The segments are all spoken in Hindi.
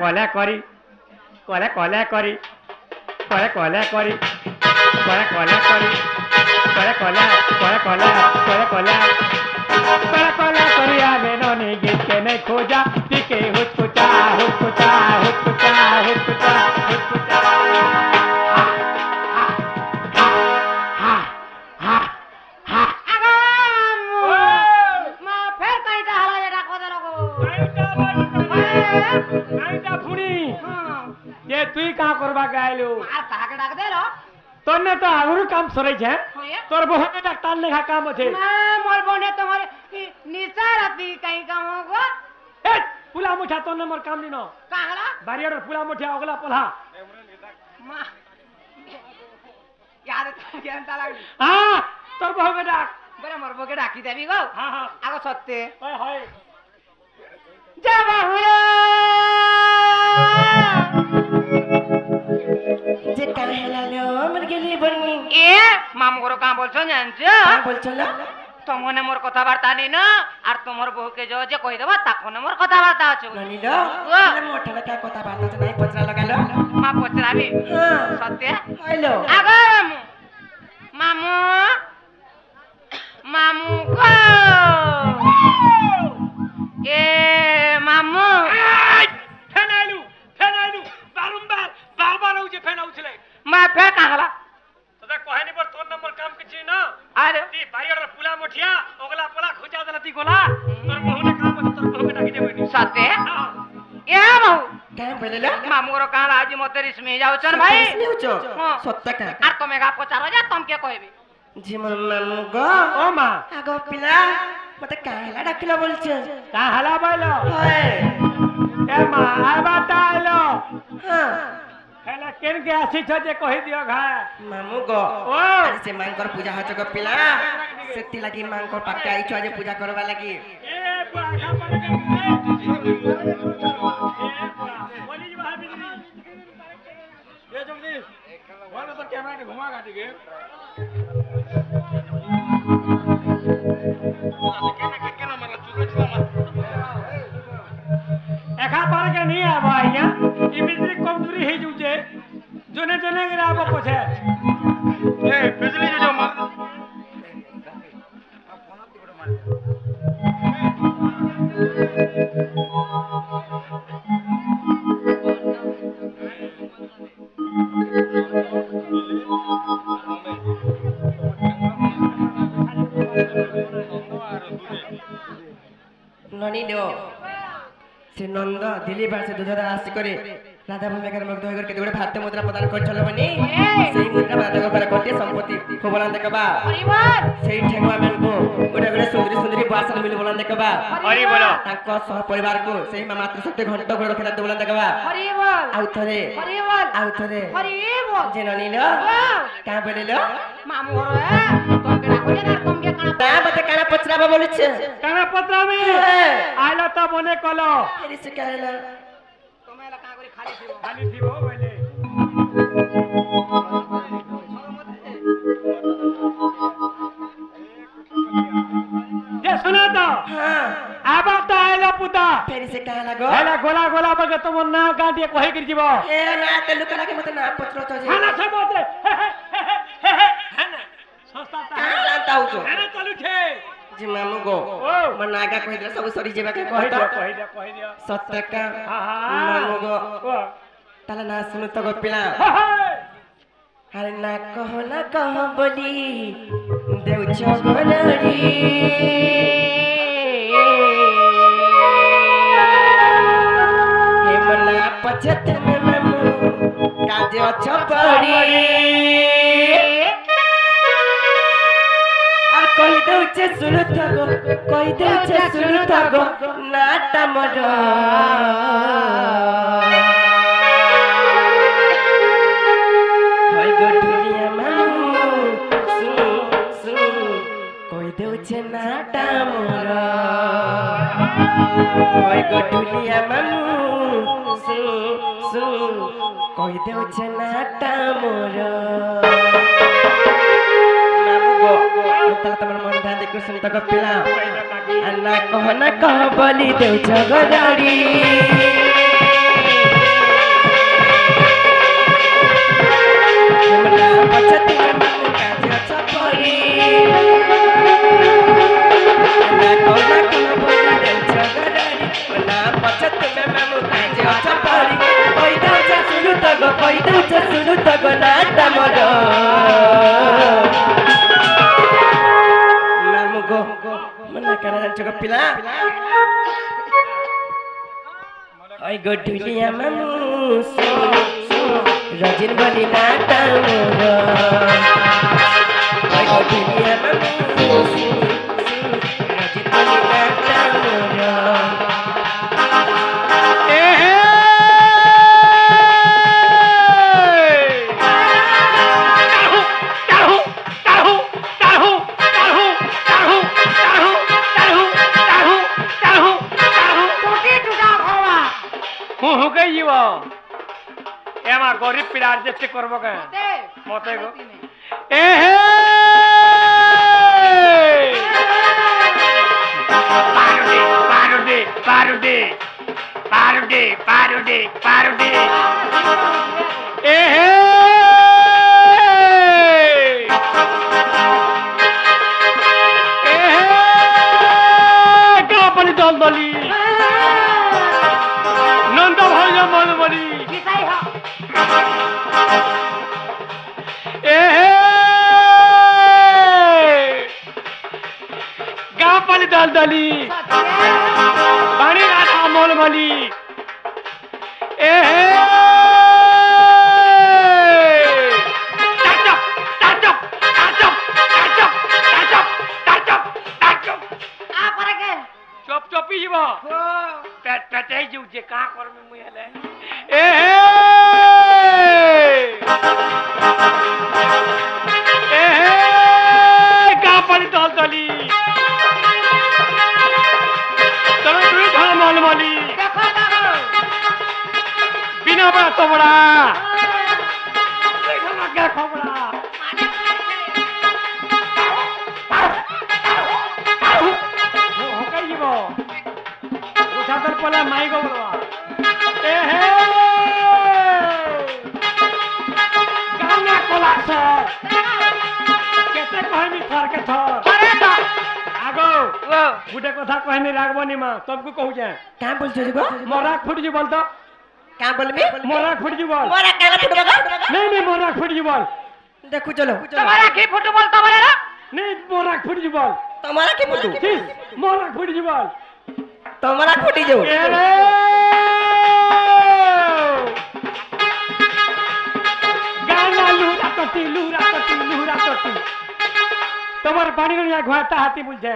কলে করি কলে কলে করি কলে কলে করি কলে কলে করি কলে কলে কলে কলে কলে কলে কলে কলে করি আগে ননি গীত কেনে খোঁজা টিকে হুচকুচা হুচকুচা হুচকুচা হুচকুচা হুচকুচা ये तुई का करबा गायलो मार ताके डाक दे रो तोने तो आगुरु काम सरै छे तोर बहने डॉक्टर लेखा काम छे मैं मोर बने तुम्हारे निशा राती कहीं काम होगा ए पुला मुठा तोने मोर काम दिनो काहला बारियर पुला मुठा ओगला पला मां याद तो जानता लाग हां तोर बहने डाक बरे मोर बके डाकी देबी गो हां हां आगो सत्ते हाय हाय जय बाहुरा जे काहेला लो हमर गेली बन्नी ए मामू को का बोलछो जानछ का बोलछला तमने मोर कथा वार्ता नै न आर तमर बहू के जो जे कहि देबा ताकोने मोर कथा वार्ता अछि ननी लो तने मोठला का कथा बार्ता छ नै पचरा लगालो मा पचराबी हां सत्य हेलो आगो मामू मामू को ए मामू फेनाइलु बारंबार बार हो जे फेनाउछले मैं फेर काहला तदा कहनी पर तोर नंबर काम किछि न अरे ती बारियर पुला मुठिया ओगला पला खुजा दलती गोला तोर बहुने काम तोर बहु के डाकी देबनी सत्य ए बहु का बोलेला मामू रो काहला आज मते रिस्मी जाउछन भाई निउचो सत्य का आर तमे गा पचारो जा तम के कहबी जी मोर मामू गो ओ मां आगो पिला मते काहेला डाकिला बोलछ का हला बोलो हाय ए मां आ बताइलो हां हेला केन के आसी छ जे कहि दियो घा मामू गो ओ अरे से मांकर पूजा होच गो पिला सेति लागि मांकर पाके आई छ जे पूजा करबा लागि ए बुआ पर के ए बुआ बोली भाभी ये जल्दी बोलो तो कैमरा के घुमा काटी के एखा पर के नहीं आबा आइया ई बिजली कमजोरी हे जुजे जोने जोने गिरा आबा पछे ए बिजली जो मार ननी दो से नंद दिल्ली बार से दूध आसी करे राधा भूमि कर मग दोगर के दोड़े भाते मुद्रा प्रदान कर चलो बनी सही मुद्रा प्रदान कर कोटे संपत्ति को बोलन देखबा परिवार सही ठेंगवा मेन को गोटे गोटे सुंदरी सुंदरी बासन मिल बोलन देखबा हरि बोलो ताको सह परिवार को सही मातृ शक्ति घंटा को रखला तो बोलन देखबा परिवार आउ थरे परिवार जे ननी लो का बोलेलो मामू रो ए तम के डाको जे तम के काना ना बते काना पचराबा बोले छे काना पत्रा में आइलो त बने कलो फेरि से कहला तमे ला का करी खाली छिबो खाली थी हो बोले जे सुना तो हां आबा त आइलो पुता फेरि से कहला गो हेला गोला गोला बगे तुम ना गांडी कहि कर जीवो ए ना ते लुका के मते ना पचरो तो जे खाना सब होते है ना सस्ता ता का जानता हूं तो खाना चलू छे जी मामू गो ओ मन नागा कहि दे सब सरी जेबा के कहि कहता दियो सत्य का हां हां मामू गो ओ ताला ना सुनु तो गो पिला हाय अरे ना कह बोली देउ चगलड़ी हे मना पछत में मामू काजे अच्छा पड़ी और कहि देउ छे सुनु थागो नाटा मर होय गो ढुलिया मामू सुन कहि देउ छे नाटा मर होय गो ढुलिया मामू सुन कहि देउ छे नाटा मर मामू गो तला तमर मन ध्यान देखो सुन तक पिला अन्ना कह बोली देउ जगदाड़ी कहि दउछ सुनु त गनाटा मोर नाम गो मना करा जान्छ गो पिला आई गो ढुलिया मामु रजिन बनी नाटा मोर आई गो ढुलिया मामु रजिन बनी नाटा मोर एमा गरीब पिला जेते करबो के मते गो ए हे पारुडी पारुडी पारुडी पारुडी पारुडी ए हे ए हे गापली दलदली नंद भाई मनमरी गापली दलदली बाणी राधा मोलमली चप चपी जीव पेट पेटे जीव जे का करमे मुई हेले गापली दलदली चलो तू खा मोलमली देखो देखो बिना बड़ा तो बड़ा देखो ना क्या खबरा हो गई वो उठा कर पला माई को बोलवा ए हे गाना कोला सर केते कहमी थर के थर अरे तो आगो वो गुडे कथा कहमी रागबनी मां तुमको कहू जे का बोलछ गो मोराक फुट जी बोल तो का बोलबे मोराक फुट जी बोल मोरा काला फुटबा नहीं मोराक फुट जी बोल देखु चलो तुम्हारा की फुटबॉल तुम्हारे ना नहीं मोराक फुट जी बोल तुम्हारा के फुटू ठीक मोराक फुट जी बोल तुम्हारा फुटी जाऊ एरे गाना लूरा कटी तुम्हारे पानी को या घाटा हाथी बोल छे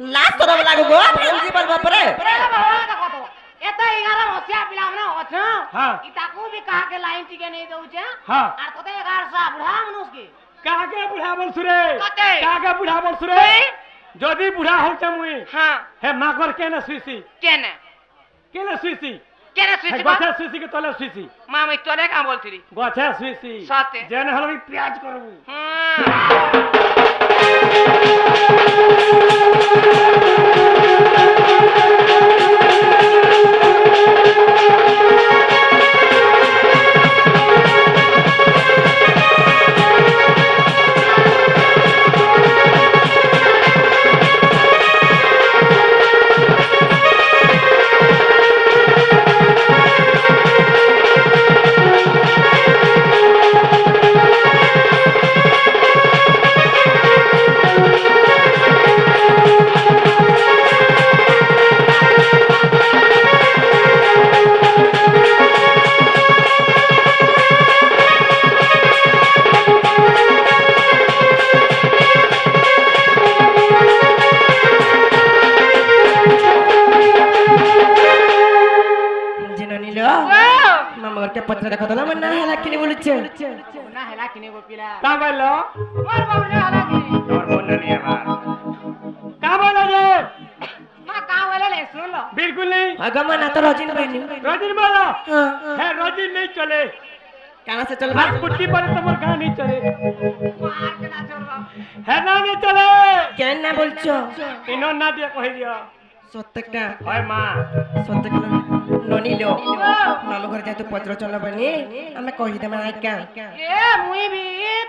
लास्ट तरफ लागो गो फंजी पर बापरे अरे बाबा देखो तो ए तो 11 होशियार पिला हमने अच्छा हां इताको भी कहा के लाइन टिके नहीं दउ छे हां और तो 11 सा बुढ़ा मनुष्य के कागे बुढ़ा बोल सुरे कते कागे बुढ़ा बोल सुरे जदी बुढ़ा हो छ मुई हां हे माकर केने सुईसी केने सुईसी केने हे स्विच गछे सुईसी के तले सुईसी मां मैं तोले का बोलथली गछे सुईसी साथे जेने हलवी प्याज करबू हां के पत्र देखो तला मन ना हला किने बोलुछ ना हला किने गो पिला का बोलो मोर बाबू रे हला की तोर बोल नहीं है बात का बोलो रे मां का बोले ले सुन लो बिल्कुल नहीं अगमन ना तो रजिन बहनी रोजिन बोलो है रोजिन नहीं चले कहां से चल हाथ पुट्टी पर तमर का नहीं चले मार के ना छोड़बा है ना नहीं चले केन ना बोलछो इनो ना दिया कहि दियो सत्यका होय मां सत्यका ननी लो मामा घर जा तू पत्र चल बनी हमें कहि दे मां का ए मुई भी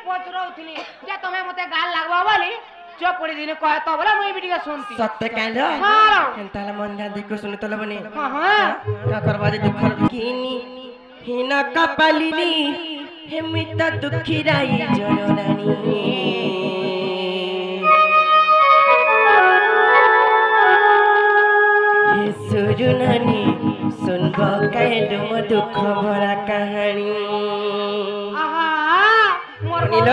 पचरौथली जे तमे मते गाल लागबा बोली चुप पड़ी दिने कहे तो बोला मुई भी ଟିକେ सुनती सत्य कालो हां एंताला मन ध्यान देखो सुन तल बनी हां हां का करबा दे दुख किनी হীন কপালিনী হেমিত দুঃখী রাই জনরানী হে সুরুনানী শুনব কাইলো মো দুঃখ ভরা কাহানী মোর নীল?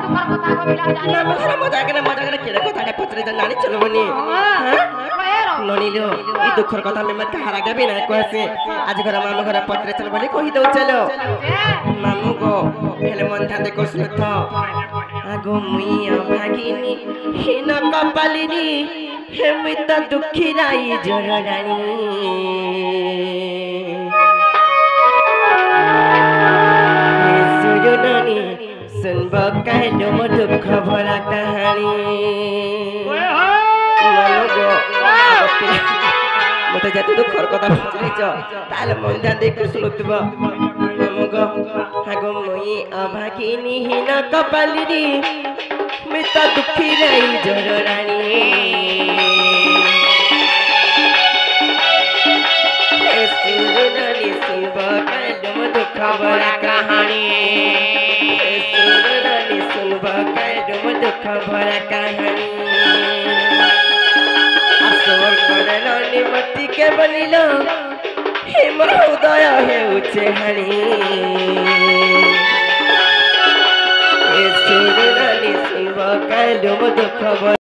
তোমার কথা কবিলা জানি না মজা করে কেড়ে কথাটা পচরে জানি চলবনি হ্যাঁ ননিলো এই দুঃখর কথা আমি মত হারা গাবি না কইছে আজ ঘর মামু ঘর পত্রে চল বলি কই দউ চলো মামু গো হেলে মন ধ্যান দে কইছিল তো আগো মুই ভাগিনী হীন কপালিনী হেমিত দুঃখী রাই জনরানী সুজনানী শুনব কাইলো মো দুঃখ ভরা কাহানী মতে যেতে দুঃখর কথা বুঝিছ তাহলে মন ধ্যান দিয়ে শুনুথিব হাগো মুই অভাগিনী হীন কপালিনী মৃত দুঃখী রাই জনরানী সুরনানী শুনব কাইলো মো দুঃখ ভরা কাহানী সুরনানী শুনব কাইলো মো দুঃখ ভরা কাহানী আসর করে ননিমতি কে বলিল হে মোর হৃদয় হেউছে হানি এ সুরনানী শুনব কাইলো মো দুঃখ ভরা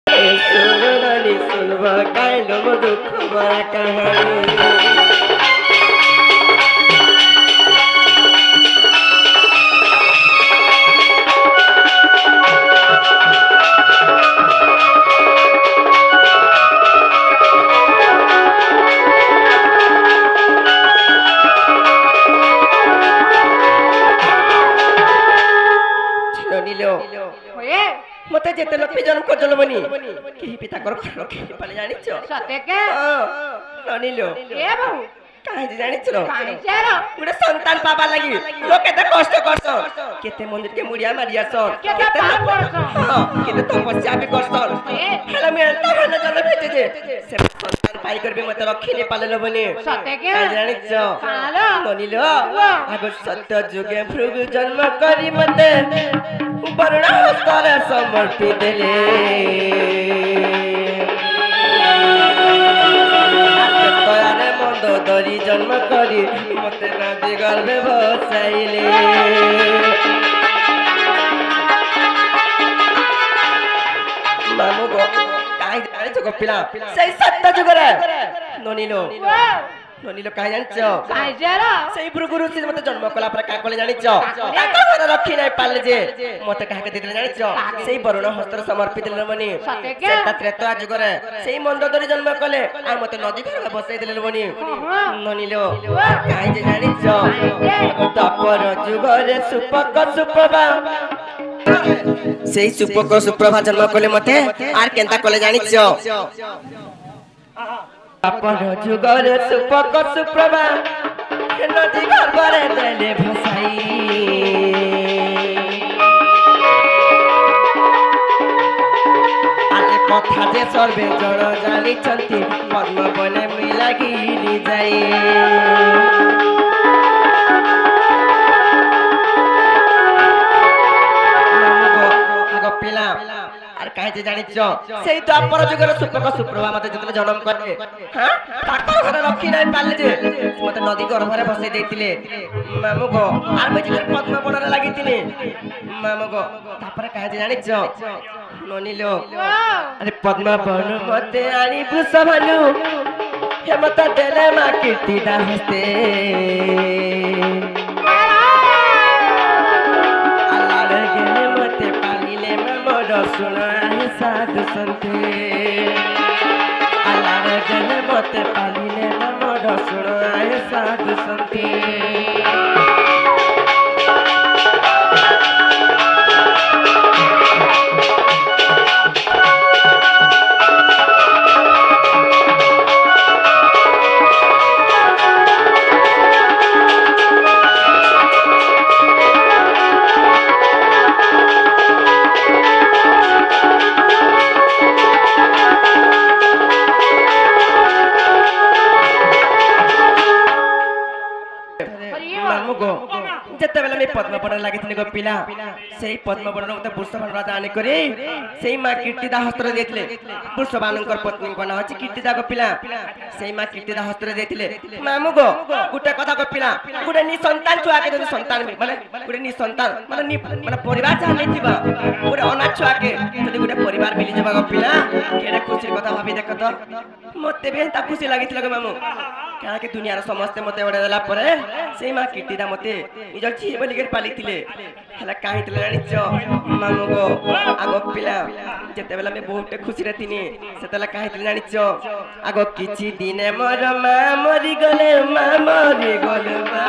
এ সুরনানী শুনব কাইলো মো দুঃখ ভরা কাহানী মতে যেতে লোক জন্ম করছিল বনি কি পিতা কর কি পালে জানিছ সতে কে ননিলো এ বাবু কাই জানিছ কাইছের গুড়ে সন্তান পাবা লাগি লোকে তো কষ্ট করছ কেতে মন্দির কে মুড়িয়া মারিয়া সর কেতে পাপ করছ কেতে তপস্যা বি করছ হেলা মে তা ভালো জল ভেজে যে সে সন্তান পাই করবি মতে রক্ষিনে পালে বনি সতে কে কাই জানিছ কালো ননিলো আগ সত্য যুগে ভৃগু জন্ম করি মতে বরুণ হস্তরে সমর্পি দেলে তয়ারে মন্দ দরি জন্ম করি মতে নদী গর্ভে বসাইলে মামু গো কাই জানিছ গপিলা সেই সত্য যুগরে ননিলো ননিলো কাই জানিছ কাইছের সেই গুরু সে মতে জন্ম কলা পরে কা কলে জানিছ তাক ঘরে রক্ষি নাই পারলে যে মতে কাকে দিলে জানিছ সেই বরুণ হস্ত সমর্পিত দিলে মনি সেটা ত্রেতা যুগরে সেই মন্দদরি জন্ম কলে আর মতে নদী ঘরে বসাই দিলে মনি ননিলো কাই যে জানিছ তপর যুগরে সুপক সুপ্রভা সেই সুপক সুপ্রভা জন্ম কলে মতে আর কেনতা কলে জানিছ আপন যুগর সুপক সুপ্রভা নদী গর্ভরে দেলে ভাসাই আরে কথা যে সর্বে জড় জানিছন্তি পদ্ম বনে মিলাগিলি যাই পিলা আর কাহিতে জানিছ সেই তো আপর যুগের সুপক সুপ্রভা মতে যেতলে জন্ম করে হ্যাঁ তাকর ঘরে রক্ষি নাই পারলে যে মতে নদী গর্ভরে বসাই দেইতিলে মামু গো আর বেজিদের পদ্ম বনরে লাগিতিলে মামু গো তারপরে কাহিতে জানিছ ননিলো আরে পদ্ম বন মতে আনি বৃষভানু হেমত দেলে মা কীর্তি দা হস্তে सुनाए साधु संते अल्लाह जन मत पालिले मोर सुनाए साधु संते ମାମୁ ଗୋ ଯେତେବେଳେ ମୁଁ ପଦ୍ମବନ ଲାଗିଥିଲି ଗୋ ପିଲା ସେଇ ପଦ୍ମବନ ମତେ ବୃଷଭାନ ରାଜା ଆଣି କରି ସେଇ ମା କୀର୍ତ୍ତିଦା ହସ୍ତରେ ଦେଇଥିଲେ ବୃଷଭାନଙ୍କର ପତ୍ନୀଙ୍କ ନାଁ ଅଛି କୀର୍ତ୍ତିଦା ଗୋ ପିଲା ସେଇ ମା କୀର୍ତ୍ତିଦା ହସ୍ତରେ ଦେଇଥିଲେ ମାମୁ ଗୋ ଗୋଟେ କଥା ଗୋ ପିଲା ଗୋଟେ ନିସନ୍ତାନ ଛୁଆକେ ଯଦି ସନ୍ତାନ ମାନେ ଗୋଟେ ନିସନ୍ତାନ ମାନେ ପରିବାର ଯାହା ନେଇଥିବ ଗୋଟେ ଅନାଥ ଛୁଆକେ ଯଦି ଗୋଟେ ପରିବାର ମିଳିଯିବ ଗୋ ପିଲା କେଡେ ଖୁସିର କଥା ଭାବି ଦେଖ ତ ମତେ ବି ଏନ୍ତା ଖୁସି ଲାଗିଥିଲା ଗୋ ମାମୁ କାହିଁକି ଦୁନିଆର ସମସ୍ତେ ମତେ ଓଡେ ଦେଲା ପରେ ସେଇ ମା କୀର୍ତ୍ତିଦା ମତେ ନିଜ ଝିଅ ବୋଲିକି ପାଲିଥିଲେ ହେଲେ କାହିଁଥିଲେ ଜାଣିଛ ମାମୁ ଗୋ ଆଗ ପିଲା ଯେତେବେଳେ ଆମେ ବହୁତ ଖୁସିରେ ଥିନି ସେତେବେଳେ କାହିଁଥିଲେ ଜାଣିଛ ଆଗ କିଛି ଦିନେ ମୋର ମା ମରିଗଲେ ମା ମରିଗଲେ ମା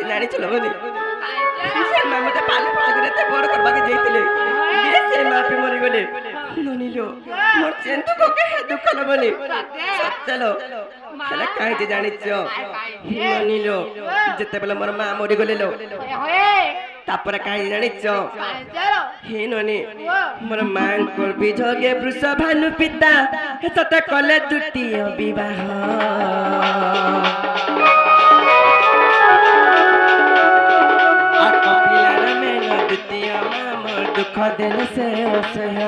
ଜାଣିଛ ବୋଲି ସେ ମା ମତେ ପାଲି ପାଳି ଏତେ ବଡ କରବାକେ ଯାଇଥିଲେ ସେ ମା ପି ମରିଗଲେ ନନିଲୋ ମୋର ଯେନ୍ତୁ କୋକେ ଦୁଃଖ ଲବନି ସଚଲୋ ହେଲେ କାହିଁକି ଜାଣିଛ ନନିଲୋ ଯେତେବେଳେ ମୋର ମା ମରିଗଲେ ଲୋ ତାପରେ କାହିଁକି ଜାଣିଛ ହେ ନନି ମୋର ମାଙ୍କର ବିଯୋଗେ ବୃଷଭାନୁ ପିତା ସତେ କଲେ ଦ୍ୱିତୀୟ ବିବାହ दुख दिल से असह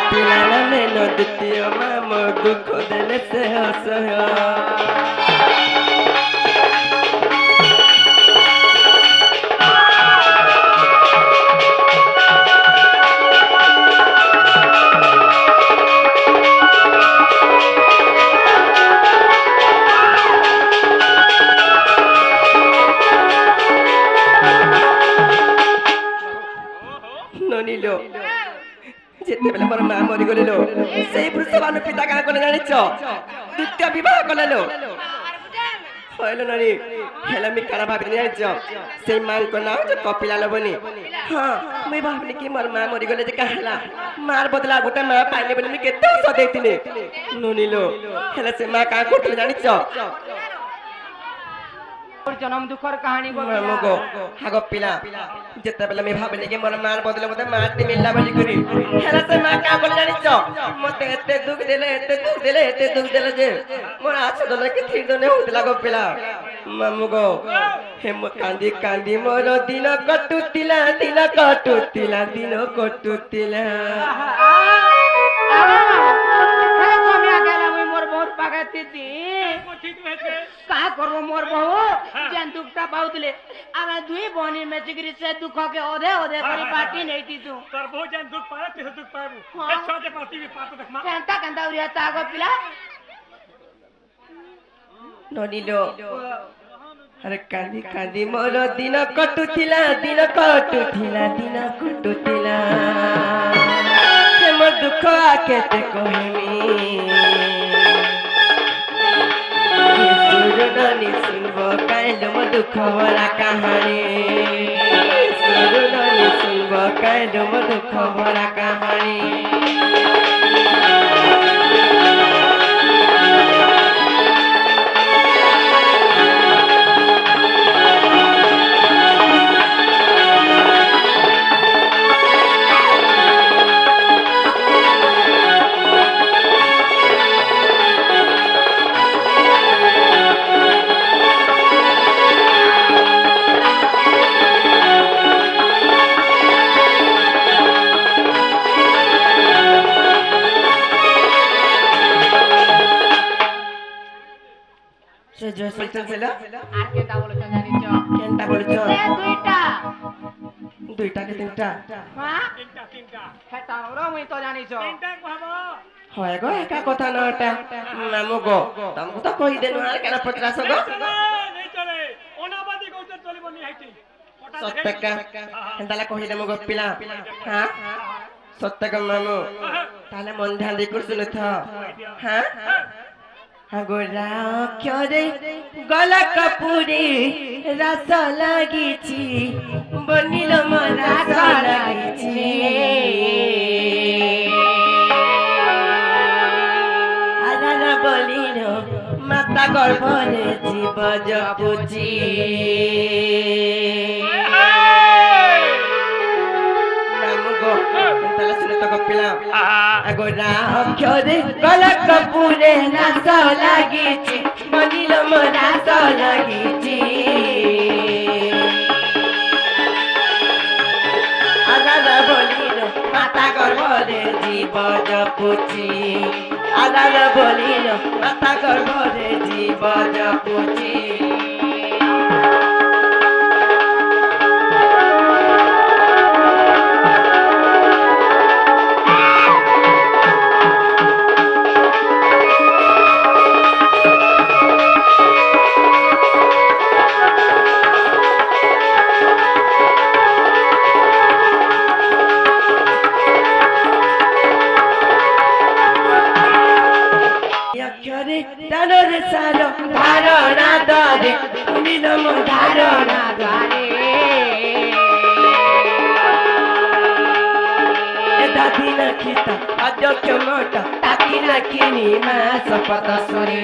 पिला में न द्वितीय माम दुख दिल से असह যেতেবেলে মোর মা মরি গলে লো সেই বৃষভানু পিতা কাঁ কলে জানিছ দ্বিতীয় বিবাহ কলে লো হইলো নানি হেলে আমি কানা ভাবিনি জানিছ সেই মাঙ্ক নাম যে কপিলা লবনি হ্যাঁ মুই ভাবিনি কি মোর মা মরি গলে যে কাহলা মার বদলা গোটা মা পাইনি বলে আমি কেতে ঔষধ দেইতিনি নুনিলো হেলে সে মা কাঁ করতিলে জানিছ जन्म दुखर कहानी मगो हागो पिला जेतेबेले मैं भाबनी कि मोर मार बदले मते मारती मिलला बोली करी हेला से मा का बोले जानिछ मते एते दुख देले जे मोर आछ दले के थी दने होतला गो पिला मगो हे मो कांदी कांदी मोर दिन कटुतिला दिन कटुतिला का करबो मोर बहु जेन दुखटा पाउतले आमे दुई बहनी में जिगरी से दुख के ओधे करी पार्टी नहीं थी तू तोर बहु जेन दुख पाए ते दुख पाबू एक छोटे पार्टी भी पात देखमा कंता उरिया तागो पिला ननिलो अरे कांदी कांदी मोर दिन कटुथिला हे मोर दुख आके ते कहमी सुरनानी सुनबो काइलो म दुख भरा कहानी सुरनानी सुनबो काइलो म दुख भरा कहानी जो सल्टन सेला आर के ता बोलछ जानिछ केनटा बोलछ ए दुईटा के तीनटा हां तीनटा हेता रो मुई तो जानिछ तीनटा कहबो होय गो एका कथा नटा मामु गो तुमको तो कहि देनु आर केना पटरास गो नहीं चले ओनाबादी को तो चली बनी हाइती सत्तका हेंदाला कहि देमु गो पिला हां सत्तका मामु ताले मन ध्यान दे कर सुने था हां गोरा क्योरे गला कपूरी रस लागिची बनिल मन रस लागिची आरारा बलिनो माता गर्भरे जीव जपुची नामगो तला सुने तो कपिला गोरा अक्षरे गला कपूरे रस लागिची बनिल मन रस लागिची आरारा बलिनो माता गर्भरे जीव जपुची आरारा बलिनो माता गर्भरे जीव जपुची दानोरे सारो धारणा द्वारे नीलम धारणा द्वारे दादी नखिता अध्यक्ष मोटा ताकी नखिनी मा शपथ सुरे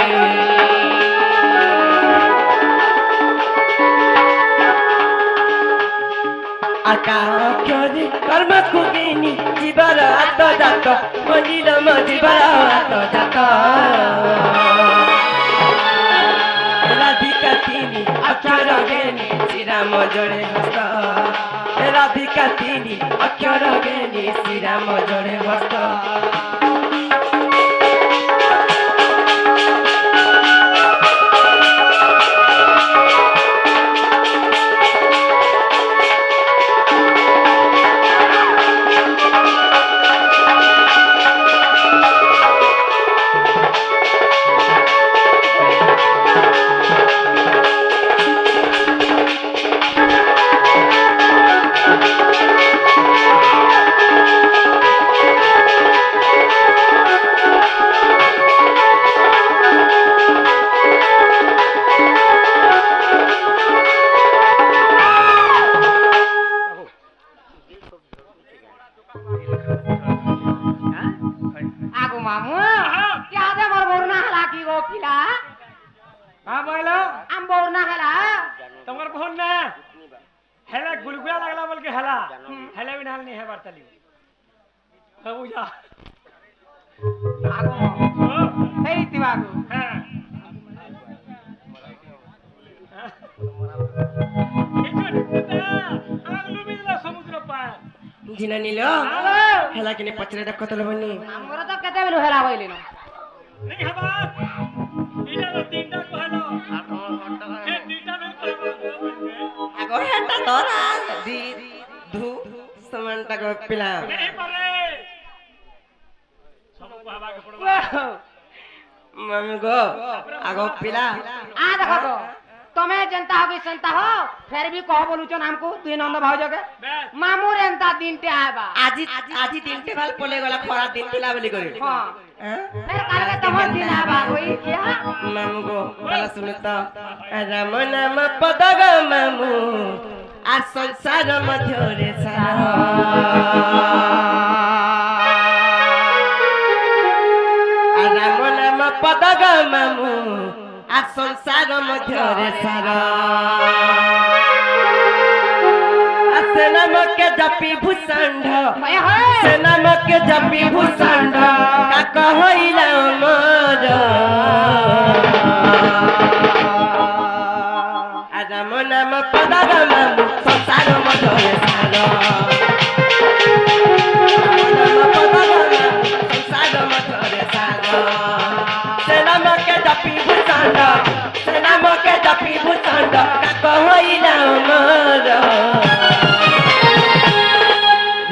आकाक्षरे कर्म कुगिनी जीवर हात जात मनिलम जीवर हात जात राधिका तिनी अक्षर गेनी श्रीराम जोड़े हस्त राधिका तिनी अक्षर गेनी श्रीराम जोड़े हस्त जिना नीलो हेला किने पचरे दक्को तले बनी हमरा तो केते बेलु हेला होइले न नहीं हबा इना तो तीनटा कहलो ए तीनटा में आगो हेटा तोरा दी धु समानता को पिला नहीं परे सब को हवा के पड़वा मम्मी गो आगो पिला आ देखो तो तमे जनता हो संता हो फिर भी कह बोलू छ हमको तू नंद भाव जगे मामू रे अंता दिन ते आबा आजी दिन ते बाल पोले गला खरा दिन तिला बोली करे हां फिर काल के तम दिन आबा होई क्या मामू गो तला सुन त राम नाम पदग मामू आ संसार मध्य रे सारा राम नाम पदग मामू आ संसार मध्य रे सारा से नाम के जपी भूषंड से नाम के जपी भूषंड का कहइला मोर आ राम नाम पदग मामू संसार मध्य रे सारा संसार मध्य रे सारा से नाम के जपी भूषंड से नाम के जपी भूषंड का कहइला मोर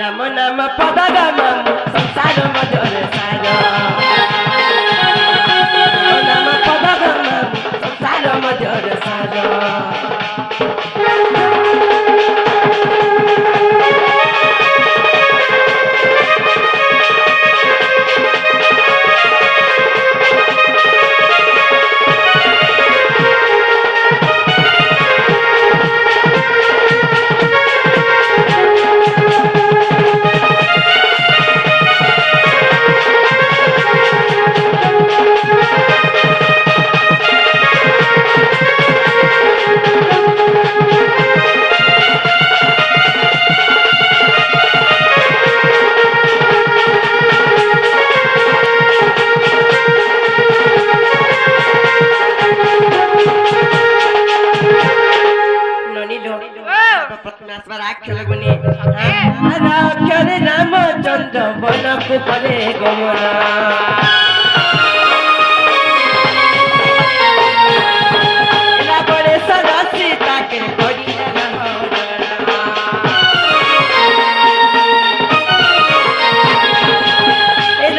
राम नाम पदग मामू संसार मध्य रे सारा ରାକ୍ଷର ଗୁନି ରାକ୍ଷରେ ରାମଚନ୍ଦ୍ର ବନକୁ କଲେ ଗମନ ରାବଣେ ସୀତାକେ କରିଲେ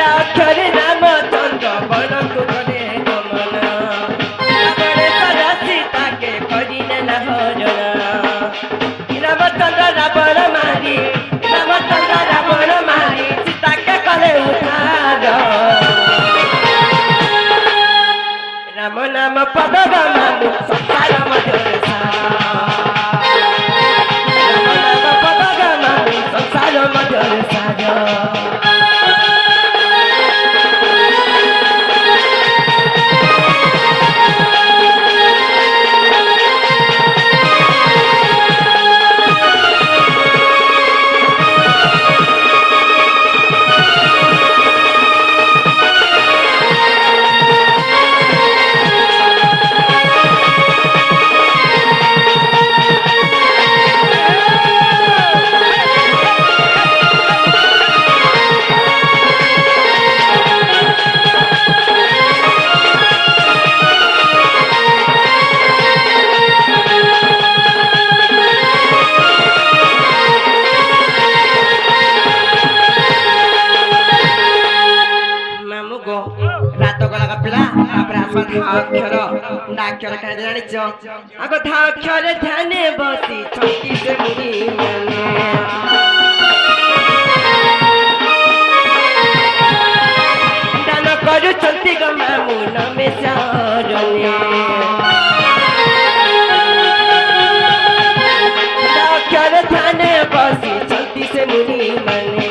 ରାକ୍ଷରେ ରାମଚନ୍ଦ୍ର ବନକୁ କଲେ ଗମନ ରାବଣେ ସୀତାକେ କରିଲେ ରାମଚନ୍ଦ୍ର ରାବଣ ମାରି ସୀତାକେ କଲେ ଉଦ୍ଧାର ରାମ ନାମ ପଦ ଗମାମୁ ସଂସାର ମଧ୍ୟରେ ସାର ରାମ ନାମ ପଦ ଗମାମୁ ସଂସାର ମଧ୍ୟରେ ସାର ଅକ୍ଷର ଡାକ୍ଷର କାହିଁ ଜାଣିଛ ଆଗ ଧାକ୍ଷରେ ଧ୍ୟାନେ ବସି ଛକି ସେ ମୁନି ମାନେ ଦାନ କରୁଛନ୍ତି ଗମା ମୁନ ମେଶରଣେ ଧାକ୍ଷରେ ଧ୍ୟାନେ ବସି ଛକି ସେ ମୁନି ମାନେ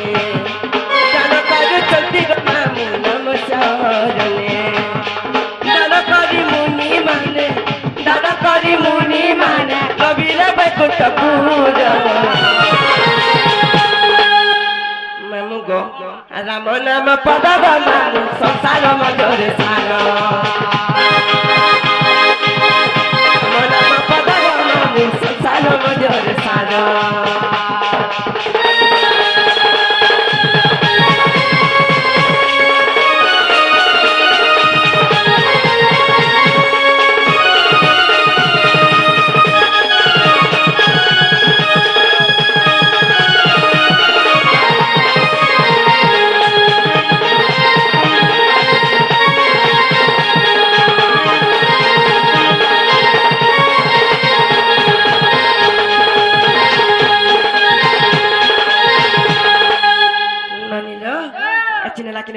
ଦାନ କରୁଛନ୍ତି ଗମା ମୁନ ମେଶରଣେ मुनि माने कबीर बैकुंठ पूज मामु गो राम नाम पद गमामु संसार मधुर सार राम नाम पद गमामु संसार मधुर सार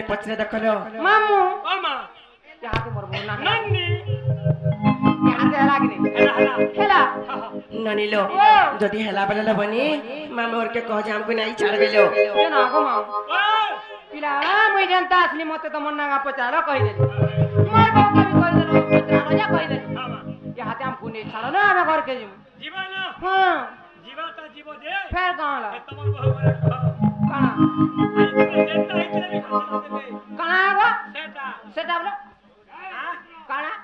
पचरे देखलो मामू मामा यहाँ के मोर बोलना नन्नी यहाँ से हला कि हेला ननीलो जदी हेला बेला बनी मामा और के कह जे हमको नहीं छाड़ गेलो के ना गो माम पिला मुई जनता असली मते तो मन ना पचारो कहि दे मोर बाबू के भी कहि देलो पचारो जा कहि दे यहाँ ते हमको नहीं छाड़ो ना हमें घर के जीवा ना हां जीवा ता जीवो दे फेर कहां ला तमन बहु करे कहां जनता इतने भी खा देबे कहां आगो सेटा सेटा बोलो हां कहां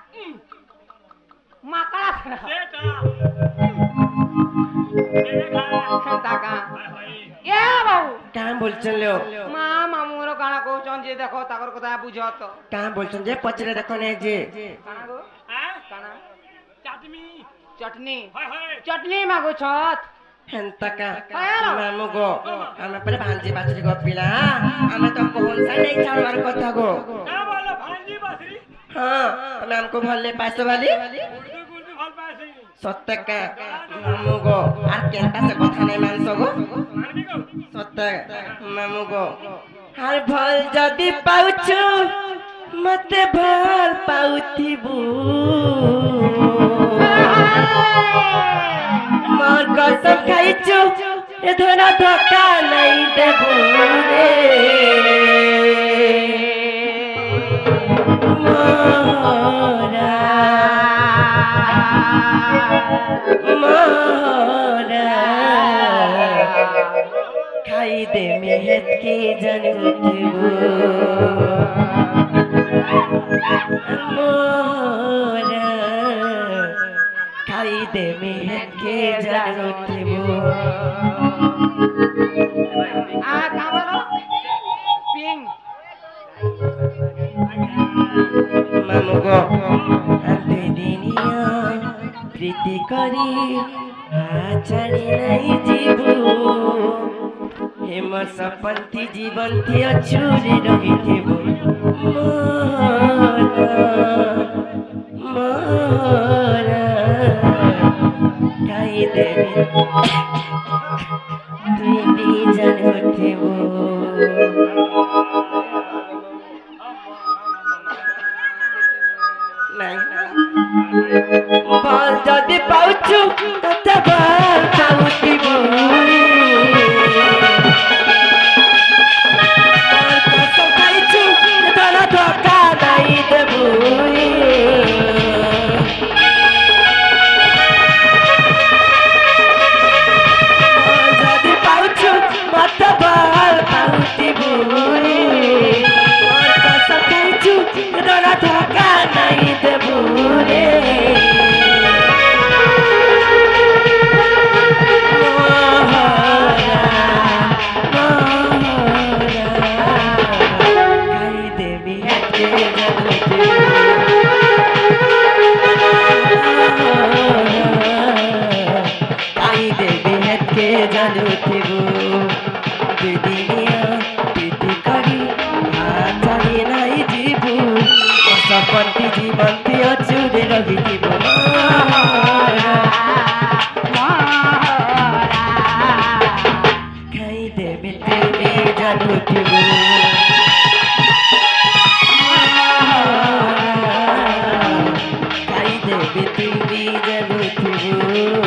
माकड़ा सेटा देवे खा सेटा कहां हाय ये बाबू काम बोल चलो मां मामूरो गाना को चन जे देखो ताकर कथा बुझत काम बोल चन जे पचरे देखो ने जे कहां गो हां कहां चटनी चटनी हाय हाय चटनी मागो छत हेंतका खायालो मामू गो हमें पर भांजी बातरी गो पिला हमें तो कौन सा नहीं छाड़वार कथा गो का बोलो भांजी बासरी हां हमें हमको भले पैसे वाली गुर्दू गुर्दू भल पासी सत्यका मामू गो आर केंता से कथा नहीं मानसो गो मानबी गो सत्य मामू गो हार भल जदी पाउछु मते भल पाउथिबू मोर कसम खाइछु ए धरा धक्का नहीं देबू रे मोरा मोरा खाई दे मेहत की जनतबू मोरा खाई दे मेहत की जनतबू कहाँ बोलो पिंग मामू गो आंटे दिनिया प्रीति करी छाड़ी नहीं जीवू हेम सपंती जीवन थी अछूरे रही थे वो मोरा काई देवी तुई जानो थे वो बाल जदि पाउछु तते बाल पाउती बुई बाल कसम खाइछु तोरा धोखा नहीं देबुई बाल जदि पाउछु तते बाल पाउती बुई बाल कसम खाइछु तोरा धोखा नहीं देबुई जीवन अचूरे रही खाई देवी तेरी जानू खाई देवी तेरी जानू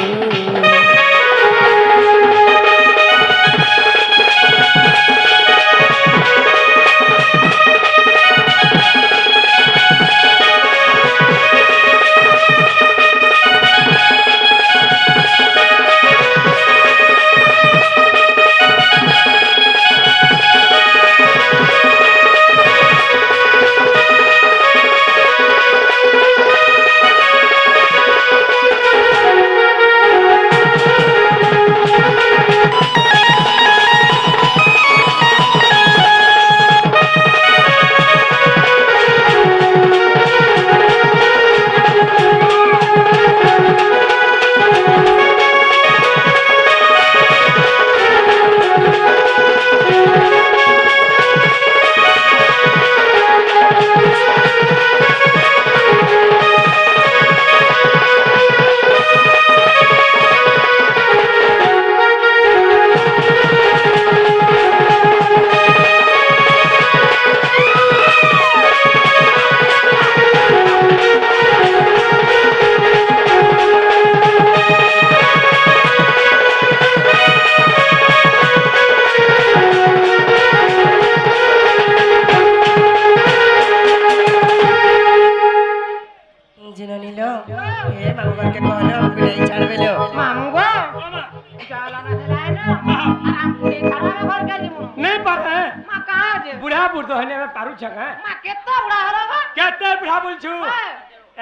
बुढ़ा बुढ़ हने में पारू छगा मा केत्ता बुढ़ा हलो बा केते बुढ़ा बोल छु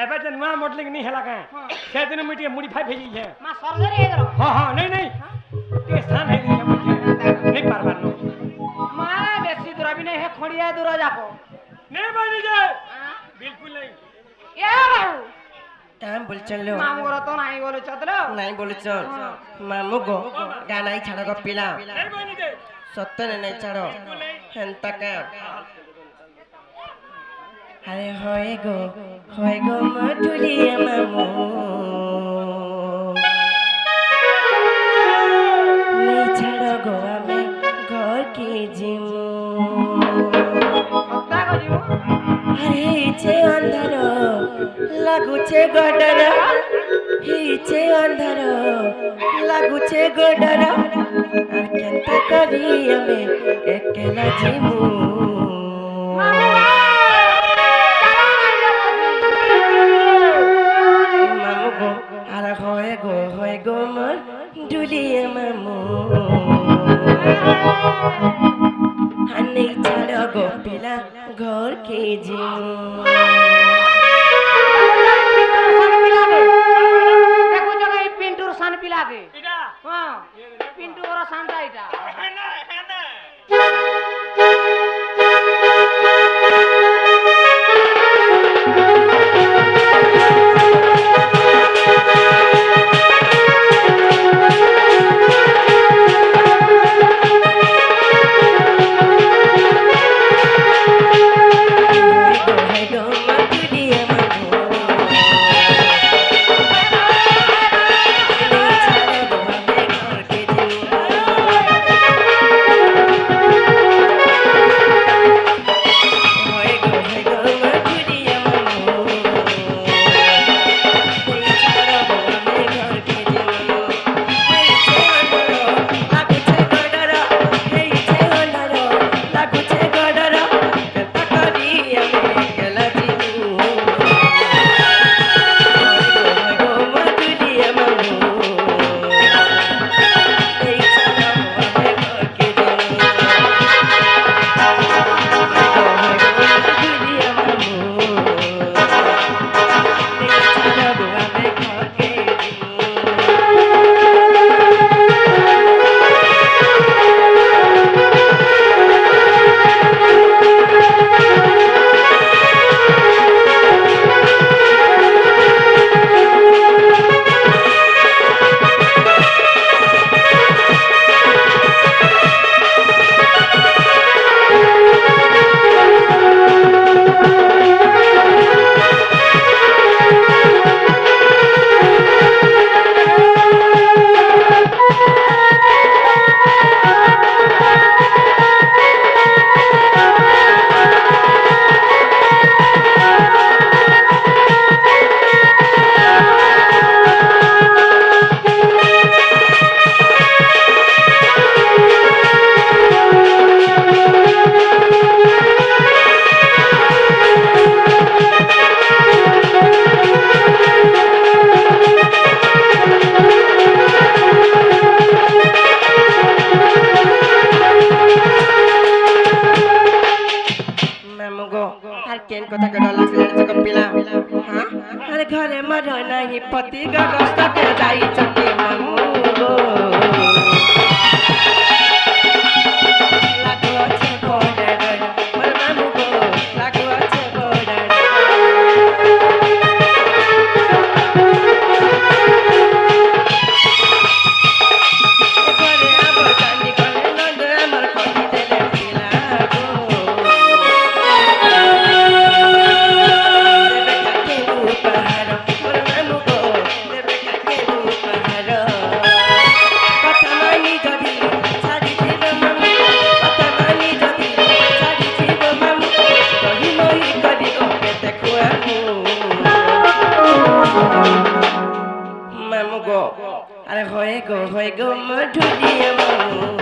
एबे जे नुआ मॉडलिंग नहीं हला का से दिन मिटिए मॉडिफाई भेजी है मा सर्जरी हे करो हां हां नहीं नहीं के स्थान है दिया मुझे नहीं पारबार नो मा बेसी दूर भी नहीं है खड़िया दूर जाको नहीं बनी जाए बिल्कुल नहीं ए बाबू टाइम बोल चलो मामू गरो तो नहीं बोलो चतलो नहीं बोल चल मामू गो गाना ही छाड़ गो पिला नहीं बनी जाए सत्य नहीं छाड़ो हेंता का अरे होए गो मधुलिया मामू नहीं छाड़ो गो हमें घर की जिमू सत्ता को जीवो अरे इचे अंधार लागुचे गडर हिचे अंधार लागुचे गडर আর কেনতা করি আমি একলা জিমু মামু গো আর হয় গো মর ডুলিয়ে মামু হানি ছাড় গো পিলা ঘর কে জিমু देखो जगह पिंटूर सन पिला के इडा হ্যাঁ পিন্টু ওরা শান্তা এটা घरे मर नहीं पति गस्त के जाई चके मामू गो लागो छे बॉर्डर मोर मामू गो लागो छे बॉर्डर घरे आबो जानी कोने नंद हमर पति देले पिला गो अरे होए गो मधुरिया मामू